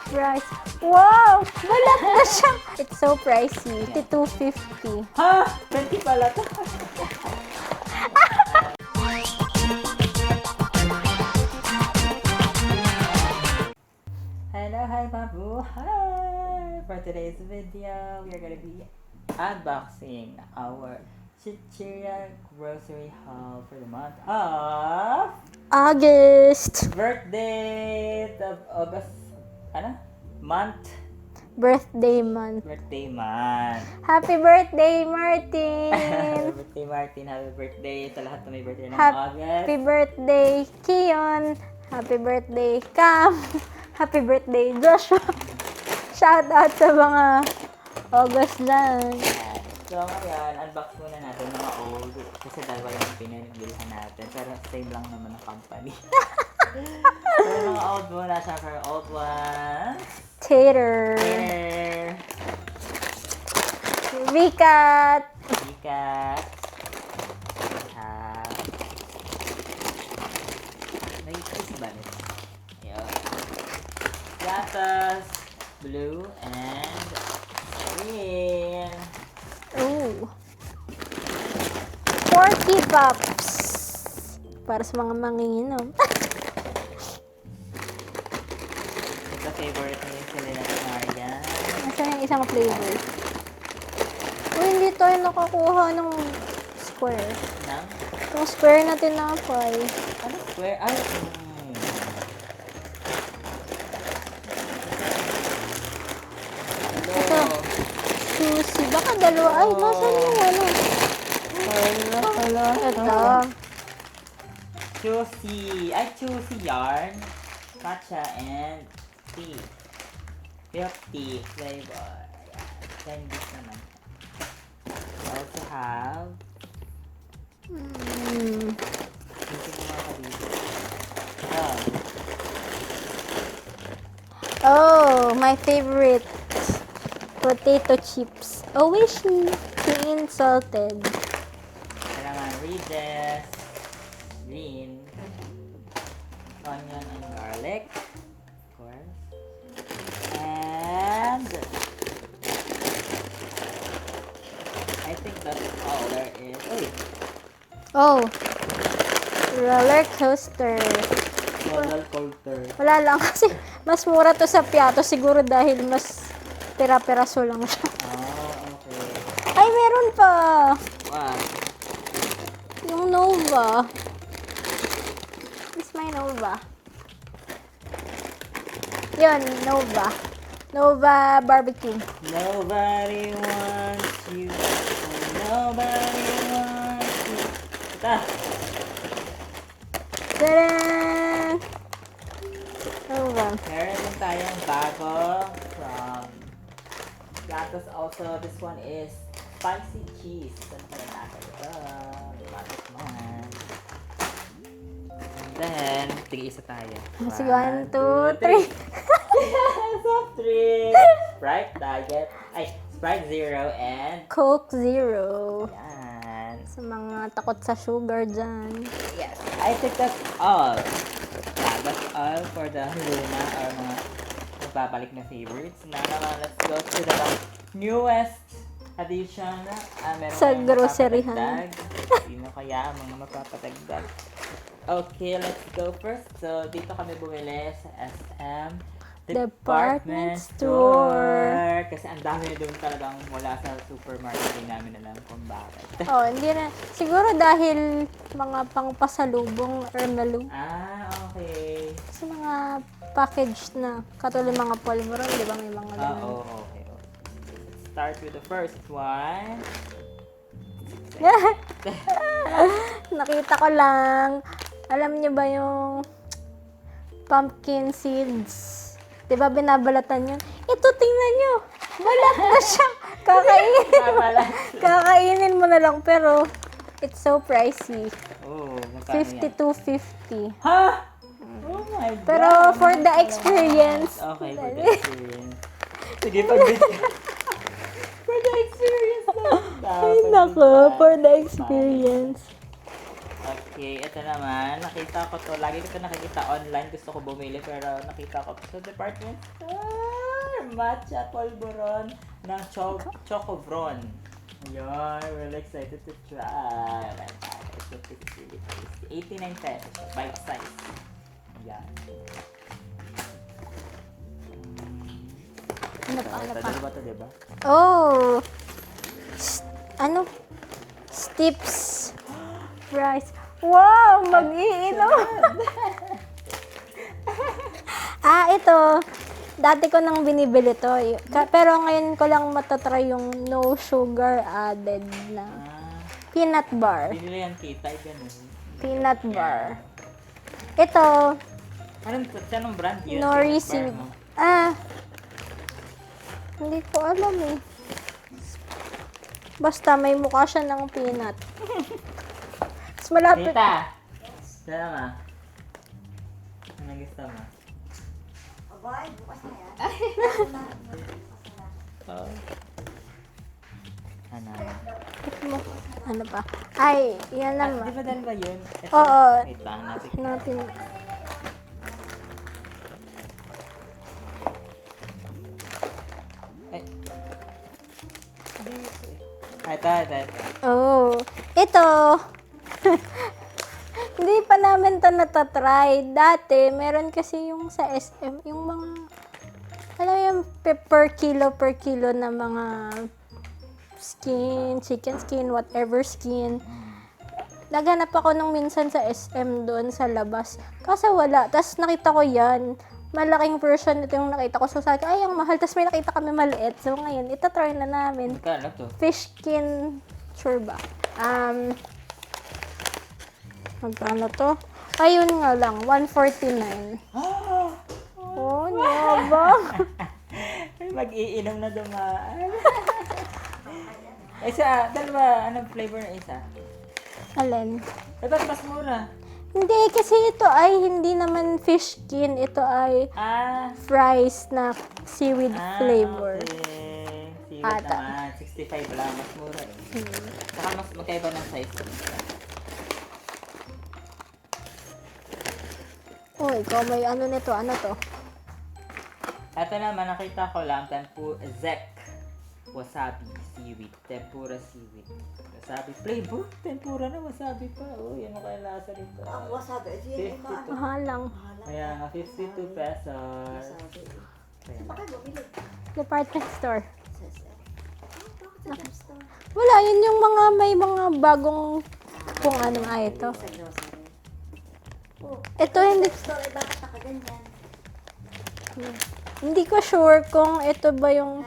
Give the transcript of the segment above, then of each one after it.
Price. Wow! Balat na siya. It's so pricey. $52.50. Ha? 20 pala to. Hello, hi Babu. Hi! For today's video, we are gonna be unboxing our Chichirya grocery haul for the month of August. birthday of August. Ano? Month. Birthday month. Birthday month. Happy birthday, Happy Martin! birthday, Martin. Happy birthday sa lahat na may birthday ng Happy August. birthday, Kion! Happy birthday, Cam! Happy birthday, Joshua! Shout out sa mga August lang. Ayan. So ngayon, unbox muna natin mga old. Kasi dalawa yung pinagbilhan natin. Pero same lang naman ang company. So mga old muna siya for old ones. Tater! Here. Vicat! Bikat. May kiss ba nito? Yun. Gatas. Blue and green. Ooh. Porky Pops! Para sa mga manginginom. Ito favorite niya sila na Marian. Nasaan yung isang flavor? Uy, hindi tayo nakakuha ng square. Nang? Yung square na tinapay. Ano? Where? Ay! Ito. Sushi. Baka dalawa. Ay, nasan yung ano? Ito. Juicy. Ay, juicy yarn. Matcha and tea. Milk tea flavor. Ayan. Candies naman. We also have Mm. hindi ko mga dito. Oh, my favorite. Potato chips. Oishi. Clean salted. Kailangan Regis. Green. Onion and garlic. Of course. And I think that's all there is. Uy! Oh. Roller coaster. Roller coaster. Wala lang kasi mas mura to sa Piato siguro dahil mas pera-peraso lang siya. Oh, okay. Ay, meron pa. What? Yung Nova. This my Nova. Yun, Nova. Nova barbecue. Nobody wants you. Nobody wants you. Ito. Tadaan! Nova. Meron din tayong bago from Gatos also. This one is spicy cheese. Saan pa rin natin ito? Gatos mo. And then, tig-isa tayo. Sige, 1, 2, 3. Soft drink. Sprite Diet. Ay, Sprite Zero and Coke Zero. yan. Sa mga takot sa sugar dyan. Yes, I think that's all. Yeah, that's all for the Luna or mga nagpapalik na favorites. Now naman, let's go to the newest addition. Meron Sa tayong groceryhan. mapapatagdag. Sino kaya ang mga mapapatagdag? Okay, let's go first. So, dito kami bumili sa SM Department Store. Kasi ang dami na doon talagang wala sa supermarket. Hindi namin alam kung bakit. Oh, hindi na. Siguro dahil mga pangpasalubong or melu. Ah, okay. Kasi mga packaged na. Katulad mga polvoron, di ba? May mga Ah, ganun. okay. Let's start with the first one. Nakita ko lang. Alam niyo ba yung pumpkin seeds? Di ba binabalatan yun? Ito, tingnan nyo. Balat na siya. Kakainin mo. Balat. Kakainin mo na lang. Pero, it's so pricey. Oh, magkano yan? $52.50. Ha? Oh my God. Pero for the experience. Okay, for the experience. Sige, pag-video. For the experience lang. Ay, nako. For the experience. Okay. Okay, ito naman. Nakita ko to. Lagi ko ito nakikita online. Gusto ko bumili pero nakita ko to sa department store. Matcha polvoron ng Chocovron. Ayan, really excited to try. It's really tasty. 89 pesos. Bite size. Ayan. Ano pa, ano pa? Ano ba ito, diba? Oh! Ano? Steeps. Rice. Wow! Mag-iinom! Ito. Dati ko nang binibili to. Pero ngayon ko lang matatry yung no sugar added na peanut bar. Binili yan kita. Ganun. Peanut bar. Ito. Anong brand yun? Nori Peanut bar seed. mo? Hindi ko alam eh. Basta may mukha siya ng peanut. Mas malapit. Tita! Sama. Anong gusto mo? Abay, bukas na yan. Oh. Ano? Ano pa? Ay, yan Di naman. ba dalawa yun? Ito. Oo. Wait lang, natin. Natin. Ay. Ito. Oh. Ito. Hindi pa namin to natatry. Dati, meron kasi yung sa SM, yung mga, alam mo yung per kilo na mga skin, chicken skin, whatever skin. Naghanap ako nung minsan sa SM doon sa labas. Kasi wala. Tapos nakita ko yan. Malaking version ito yung nakita ko. So sabi ko, ay, ang mahal. Tapos may nakita kami maliit. So ngayon, itatry na namin. Magkano to? Fish skin churba. Magkano to? Ayun nga lang, 149. Oh, ba? Mag-iinom na dumaan. Isa, dalawa, anong flavor na isa? Alin? Ba't mas mura? Hindi, kasi ito ay hindi naman fish skin. Ito ay fries na seaweed flavor. Okay. Seaweed Ata. naman, 65 lang, mas mura eh. Saka mas magkaiba ng size. Oh, ikaw may ano nito? Ano to? Ito naman, nakita ko lang, Zek wasabi seaweed. Tempura seaweed. Wasabi flavor. Tempura na wasabi pa. Oh, yan ang kaya lasa nito. Ang wasabi, di 52. Mahal lang. Kaya nga, 52 pesos. wasabi. Kaya, Saan pa kayo bumili? Department store. Sa SM. Bakit sa thrift store? Wala, yun yung mga may mga bagong kung ano ito. Sa grocery. Oh, Ito hindi thrift store, bakit nakaganyan? hindi ko sure kung ito ba yung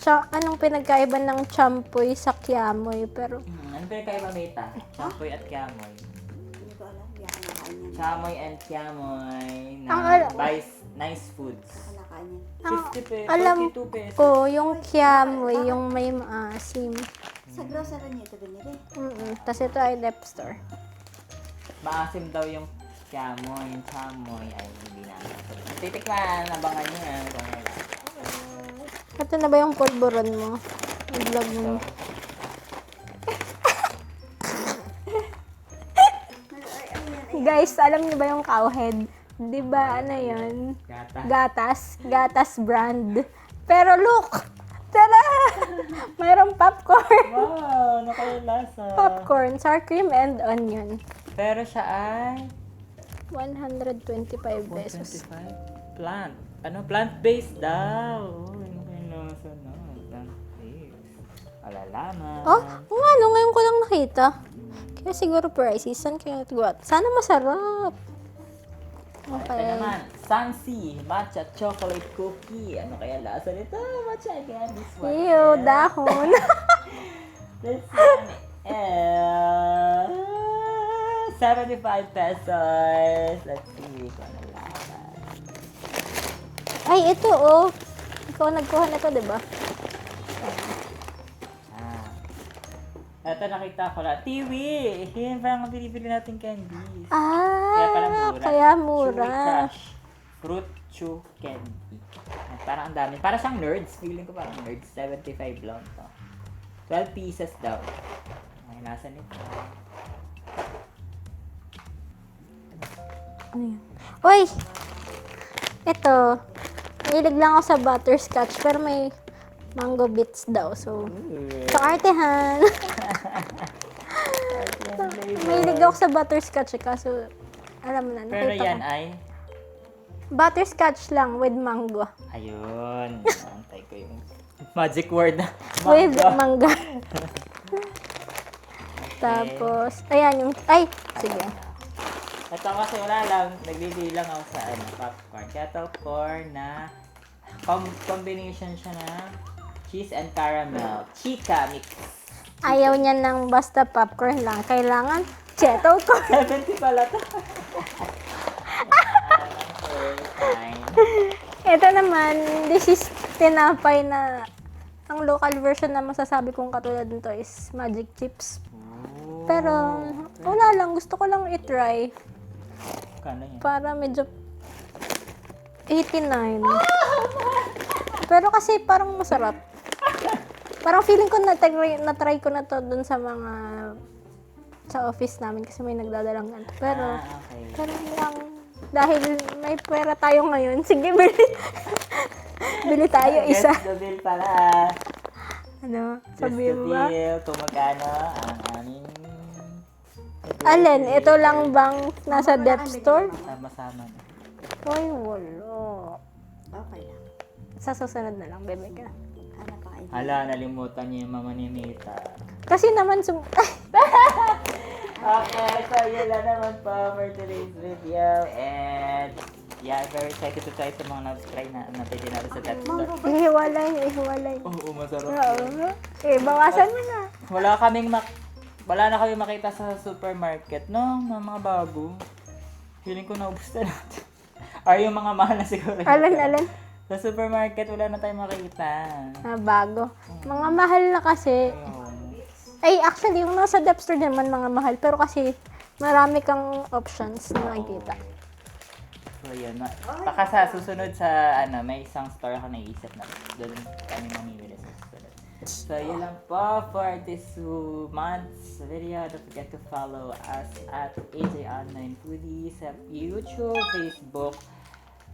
anong pinagkaiba ng champoy sa kiamoy, pero ano ba yung kaiba Meta? Champoy at kiamoy. Hindi ko alam, hindi ako nakain yan. Chamoy and kiamoy Ang na alam- nice foods. Ako nakain yan. 50 pesos, alam 42 pesos. ko yung kiamoy, yung may maasim. Sa grocery niyo ito binili. Tapos ito ay dep store. Maasim daw yung kiamoy, yung chamoy. Ay, hindi na. Titikman, abangan nyo yan. Kung wala. Ito na ba yung polvoron mo? Yung vlog mo. So, Guys, alam niyo ba yung cowhead? Di ba ano yun? gata. Gatas brand. Pero look! Tada! Mayroong popcorn. Wow, nakalasa. Popcorn, sour cream and onion. Pero siya ay 125 pesos. 125. Plant. Ano? Plant-based daw. Oh, ano kayo nasa na? Plant-based. Alalaman. Oh, ano, ngayon ko lang nakita. Kaya siguro prices. Saan kaya ito? Sana masarap. Ito Okay. naman, Sansi Matcha Chocolate Cookie. Ano kaya lasa nito? Matcha again. This one. Ew, dahon. This one is 75 pesos. Let's see kung ano lasa. Ay, ito oh. Ikaw nagkuha na to, di ba? Ito nakita ko lang. Tiwi! Yan parang binibili natin candies. Ah, Kaya pala mura. kaya mura. Chewy Crush Fruit Chew Candy. Parang ang dami. Para siyang nerds. Feeling ko parang nerds. 75 lang to. 12 pieces daw. Ay, nasa nito. Ano yun? Uy! Ito. Mahilig lang ako sa butterscotch, pero may mango bits daw. So, kaartehan. Mahilig ako sa butterscotch, kaso, alam mo na, Pero nakita yan ko. ay... Butterscotch lang with mango. Ayun. Antay ko yung magic word na With mango. manga. Tapos, ayan yung, ay, sige. Ito kasi wala lang, nagbibilang ako sa popcorn. Kettlecorn na combination siya na cheese and caramel. Chica mix. Ayaw niya ng basta popcorn lang. Kailangan cheddar corn. 70 pala to. Fine. Ito naman, this is tinapay na ang local version na masasabi kong katulad nito is magic chips. Pero, wala lang. Gusto ko lang i-try. Kano yan? Para medyo 89. Pero kasi parang masarap. Parang feeling ko na-try ko na to dun sa mga sa office namin kasi may nagdadalang ganito. Pero, Okay. pero mukhang dahil may pera tayo ngayon, sige, bili. Bili tayo isa. Guess the bill pala. Ano? Guess Sabi the mo ba? bill. Kung magkano ang aming... Alin, ito lang bang nasa depth store? Sama-sama na. Ay, wala. Okay lang. Sa susunod na lang, bebe ka. Hanap pa kayo. Hala, nalimutan niyo yung mama ni Mita. Kasi naman, Okay, so yun lang naman po for today's video. And yeah, very excited to try sa mga na-subscribe na natin din natin sa Death Store. ihiwalay. Oo, masarap. Oo. Bawasan mo na. Wala na kami makita sa supermarket, no? Mga bago. Feeling ko naubos na natin. Or yung mga mahal na siguro. Alin. Sa supermarket, wala na tayong makita. Bago. Mga mahal na kasi. Ayun. Ay, actually, yung nasa depth store naman mga mahal. Pero kasi, marami kang options na makikita. So yun, baka sa susunod sa may isang store ako naisip na doon kami mamimili sa susunod. So yun lang po for this month's video. Don't forget to follow us at AJ Online Foodie sa YouTube, Facebook,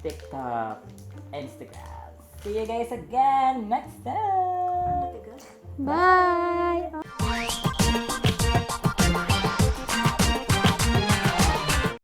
TikTok, Instagram. See you guys again next time! Bye!